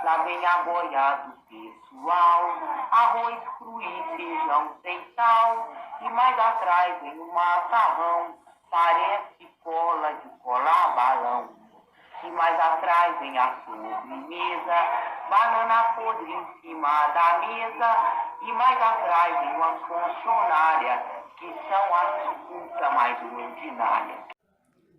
Lá vem a boia do pessoal, arroz cru e feijão sem sal. E mais atrás vem um macarrão, parece cola de colar balão. E mais atrás vem a sobremesa, banana podre em cima da mesa. E mais atrás vem uma funcionária, que são as putas mais ordinárias.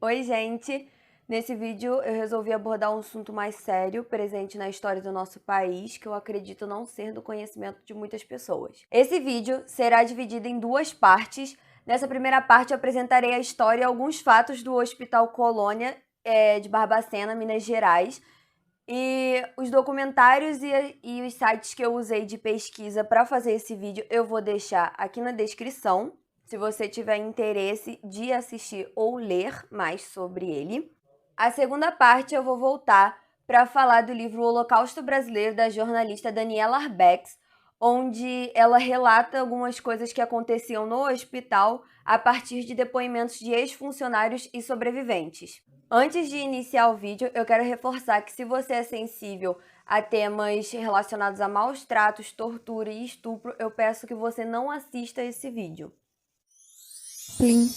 Oi, gente! Nesse vídeo eu resolvi abordar um assunto mais sério, presente na história do nosso país, que eu acredito não ser do conhecimento de muitas pessoas. Esse vídeo será dividido em duas partes. Nessa primeira parte eu apresentarei a história e alguns fatos do Hospital Colônia de Barbacena, Minas Gerais. E os documentários e os sites que eu usei de pesquisa para fazer esse vídeo eu vou deixar aqui na descrição, se você tiver interesse de assistir ou ler mais sobre ele. A segunda parte eu vou voltar para falar do livro O Holocausto Brasileiro, da jornalista Daniela Arbex, onde ela relata algumas coisas que aconteciam no hospital a partir de depoimentos de ex-funcionários e sobreviventes. Antes de iniciar o vídeo, eu quero reforçar que se você é sensível a temas relacionados a maus tratos, tortura e estupro, eu peço que você não assista esse vídeo. Plim.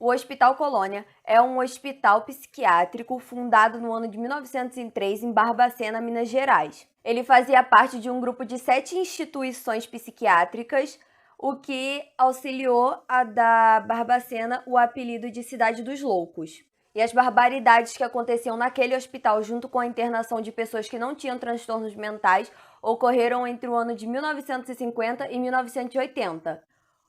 O Hospital Colônia é um hospital psiquiátrico fundado no ano de 1903 em Barbacena, Minas Gerais. Ele fazia parte de um grupo de 7 instituições psiquiátricas, o que auxiliou a dar Barbacena o apelido de Cidade dos Loucos. E as barbaridades que aconteciam naquele hospital, junto com a internação de pessoas que não tinham transtornos mentais, ocorreram entre o ano de 1950 e 1980.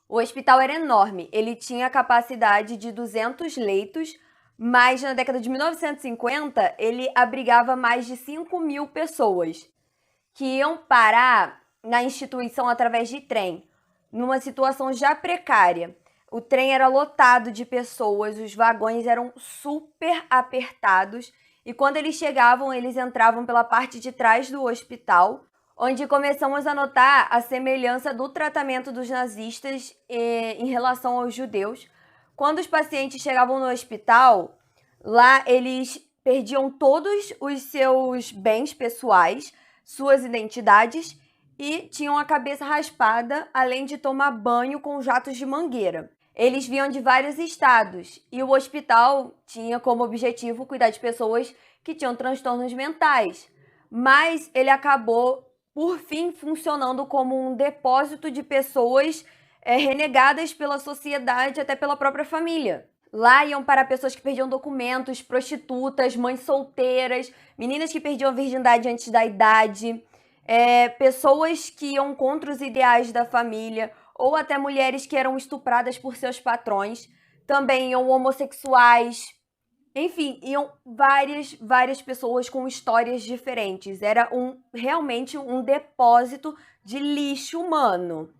O hospital era enorme, ele tinha capacidade de 200 leitos, mas na década de 1950 ele abrigava mais de 5.000 pessoas que iam parar na instituição através de trem, numa situação já precária. O trem era lotado de pessoas, os vagões eram super apertados e quando eles chegavam, eles entravam pela parte de trás do hospital, onde começamos a notar a semelhança do tratamento dos nazistas em relação aos judeus. Quando os pacientes chegavam no hospital, lá eles perdiam todos os seus bens pessoais, suas identidades e tinham a cabeça raspada, além de tomar banho com jatos de mangueira. Eles vinham de vários estados e o hospital tinha como objetivo cuidar de pessoas que tinham transtornos mentais, mas ele acabou por fim, funcionando como um depósito de pessoas renegadas pela sociedade, até pela própria família. Lá iam para pessoas que perdiam documentos, prostitutas, mães solteiras, meninas que perdiam a virgindade antes da idade, pessoas que iam contra os ideais da família, ou até mulheres que eram estupradas por seus patrões. Também iam homossexuais. Enfim, iam várias pessoas com histórias diferentes. Era realmente um depósito de lixo humano.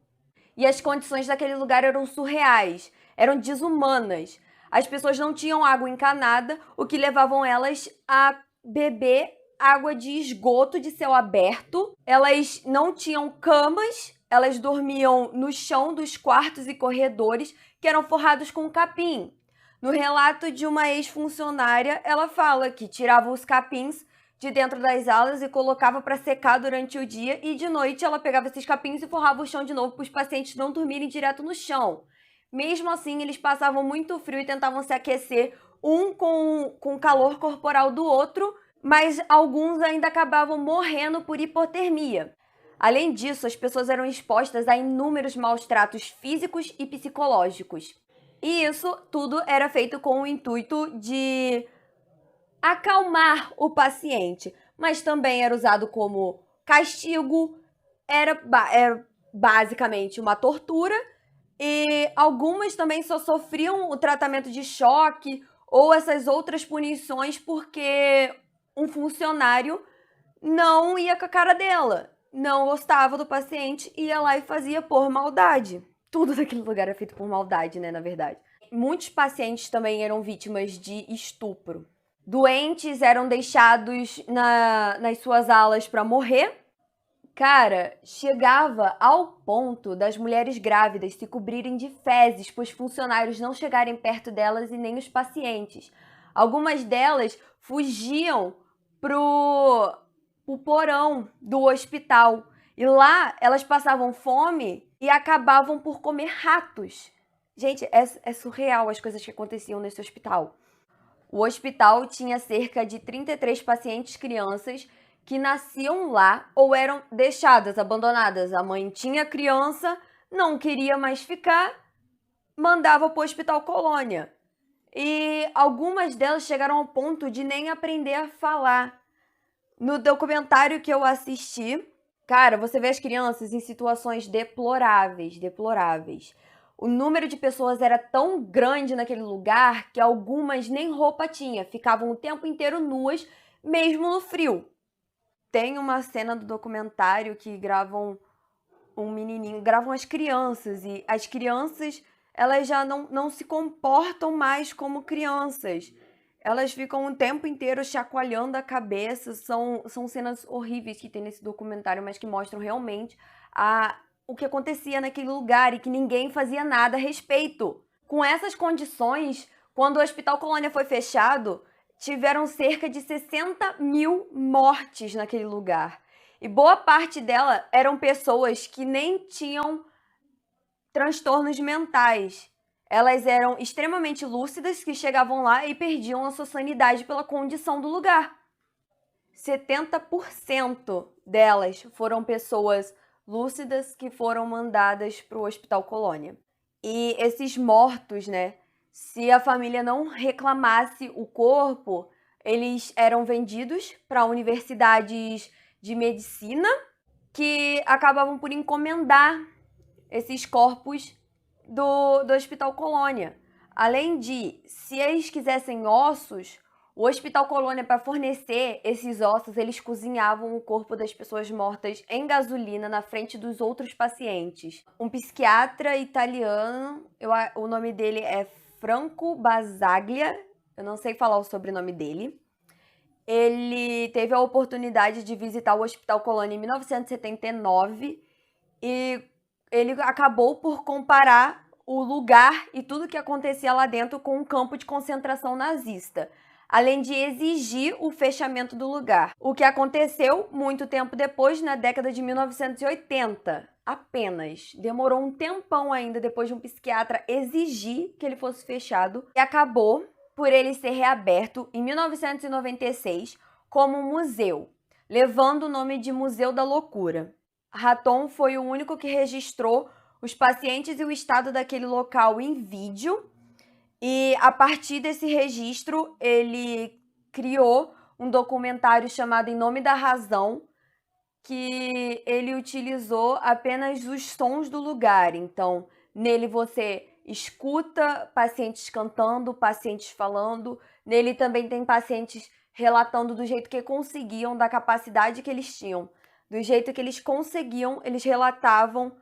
E as condições daquele lugar eram surreais, eram desumanas. As pessoas não tinham água encanada, o que levavam elas a beber água de esgoto de céu aberto. Elas não tinham camas, elas dormiam no chão dos quartos e corredores que eram forrados com capim. No relato de uma ex-funcionária, ela fala que tirava os capins de dentro das alas e colocava para secar durante o dia e de noite ela pegava esses capins e forrava o chão de novo para os pacientes não dormirem direto no chão. Mesmo assim, eles passavam muito frio e tentavam se aquecer um com o calor corporal do outro, mas alguns ainda acabavam morrendo por hipotermia. Além disso, as pessoas eram expostas a inúmeros maus tratos físicos e psicológicos. E isso tudo era feito com o intuito de acalmar o paciente, mas também era usado como castigo, era basicamente uma tortura, e algumas também só sofriam o tratamento de choque ou essas outras punições porque um funcionário não ia com a cara dela, não gostava do paciente, ia lá e fazia por maldade. Tudo daquele lugar é feito por maldade, né, na verdade. Muitos pacientes também eram vítimas de estupro. Doentes eram deixados nas suas alas para morrer. Cara, chegava ao ponto das mulheres grávidas se cobrirem de fezes para os funcionários não chegarem perto delas e nem os pacientes. Algumas delas fugiam pro porão do hospital. E lá elas passavam fome e acabavam por comer ratos. Gente, é surreal as coisas que aconteciam nesse hospital. O hospital tinha cerca de 33 pacientes crianças que nasciam lá ou eram deixadas, abandonadas. A mãe tinha criança, não queria mais ficar, mandava para o Hospital Colônia. E algumas delas chegaram ao ponto de nem aprender a falar. No documentário que eu assisti, cara, você vê as crianças em situações deploráveis, deploráveis. O número de pessoas era tão grande naquele lugar que algumas nem roupa tinha, ficavam o tempo inteiro nuas, mesmo no frio. Tem uma cena do documentário que gravam um menininho, gravam as crianças, e as crianças, elas já não se comportam mais como crianças. Elas ficam o tempo inteiro chacoalhando a cabeça. São cenas horríveis que tem nesse documentário, mas que mostram realmente o que acontecia naquele lugar e que ninguém fazia nada a respeito. Com essas condições, quando o Hospital Colônia foi fechado, tiveram cerca de 60 mil mortes naquele lugar. E boa parte dela eram pessoas que nem tinham transtornos mentais. Elas eram extremamente lúcidas, que chegavam lá e perdiam a sua sanidade pela condição do lugar. 70% delas foram pessoas lúcidas que foram mandadas para o Hospital Colônia. E esses mortos, né? Se a família não reclamasse o corpo, eles eram vendidos para universidades de medicina que acabavam por encomendar esses corpos do Hospital Colônia. Além de, se eles quisessem ossos, o Hospital Colônia, para fornecer esses ossos, eles cozinhavam o corpo das pessoas mortas em gasolina na frente dos outros pacientes. Um psiquiatra italiano, o nome dele é Franco Basaglia, eu não sei falar o sobrenome dele. Ele teve a oportunidade de visitar o Hospital Colônia em 1979 e ele acabou por comparar o lugar e tudo que acontecia lá dentro com um campo de concentração nazista, além de exigir o fechamento do lugar. O que aconteceu muito tempo depois, na década de 1980, apenas. Demorou um tempão ainda depois de um psiquiatra exigir que ele fosse fechado e acabou por ele ser reaberto em 1996 como um museu, levando o nome de Museu da Loucura. Raton foi o único que registrou os pacientes e o estado daquele local em vídeo, e a partir desse registro ele criou um documentário chamado Em Nome da Razão, que ele utilizou apenas os sons do lugar. Então, nele você escuta pacientes cantando, pacientes falando, nele também tem pacientes relatando do jeito que conseguiam, da capacidade que eles tinham. Do jeito que eles conseguiam, eles relatavam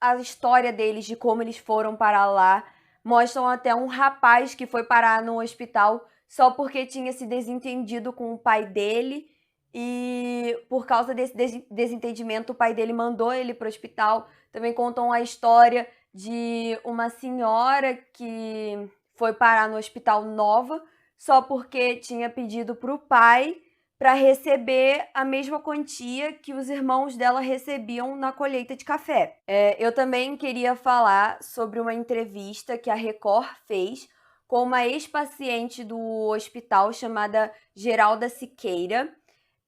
a história deles, de como eles foram parar lá. Mostram até um rapaz que foi parar no hospital só porque tinha se desentendido com o pai dele. E por causa desse desentendimento, o pai dele mandou ele para o hospital. Também contam a história de uma senhora que foi parar no Hospital Nova só porque tinha pedido para o pai para receber a mesma quantia que os irmãos dela recebiam na colheita de café. Eu também queria falar sobre uma entrevista que a Record fez com uma ex-paciente do hospital chamada Geralda Siqueira.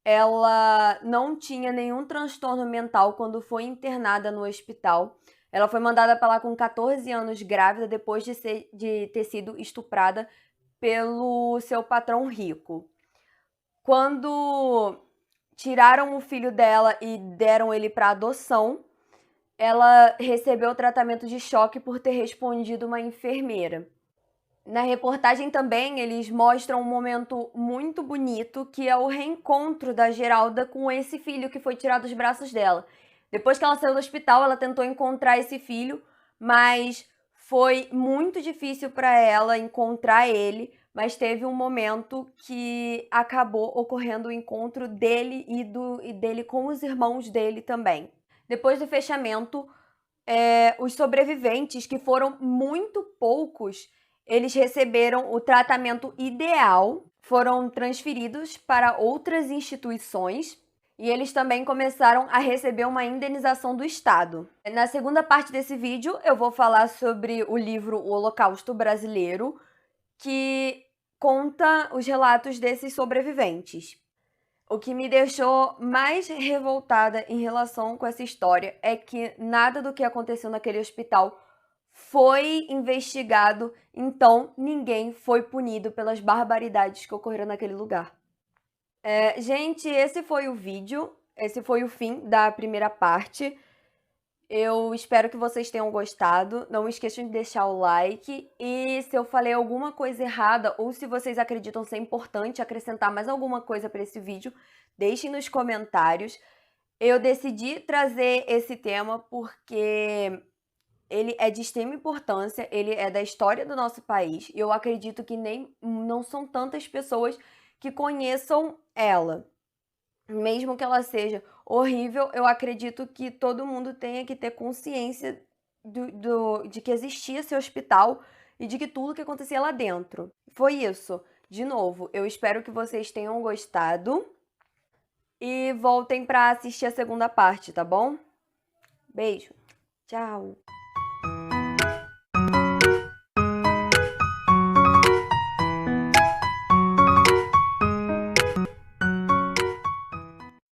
Ela não tinha nenhum transtorno mental quando foi internada no hospital. Ela foi mandada para lá com 14 anos grávida depois de ter sido estuprada pelo seu patrão rico. Quando tiraram o filho dela e deram ele para adoção, ela recebeu tratamento de choque por ter respondido uma enfermeira. Na reportagem também eles mostram um momento muito bonito, que é o reencontro da Geralda com esse filho que foi tirado dos braços dela. Depois que ela saiu do hospital, ela tentou encontrar esse filho, mas foi muito difícil para ela encontrar ele. Mas teve um momento que acabou ocorrendo o encontro dele e dele com os irmãos dele também. Depois do fechamento, os sobreviventes, que foram muito poucos, eles receberam o tratamento ideal, foram transferidos para outras instituições e eles também começaram a receber uma indenização do Estado. Na segunda parte desse vídeo, eu vou falar sobre o livro O Holocausto Brasileiro, que conta os relatos desses sobreviventes. O que me deixou mais revoltada em relação com essa história é que nada do que aconteceu naquele hospital foi investigado, então ninguém foi punido pelas barbaridades que ocorreram naquele lugar. Gente, esse foi o vídeo, esse foi o fim da primeira parte. Eu espero que vocês tenham gostado. Não esqueçam de deixar o like. E se eu falei alguma coisa errada ou se vocês acreditam ser importante acrescentar mais alguma coisa para esse vídeo, deixem nos comentários. Eu decidi trazer esse tema porque ele é de extrema importância, ele é da história do nosso país e eu acredito que não são tantas pessoas que conheçam ela. Mesmo que ela seja horrível, eu acredito que todo mundo tenha que ter consciência de que existia esse hospital e de que tudo que acontecia lá dentro. Foi isso. De novo, eu espero que vocês tenham gostado e voltem para assistir a segunda parte, tá bom? Beijo. Tchau.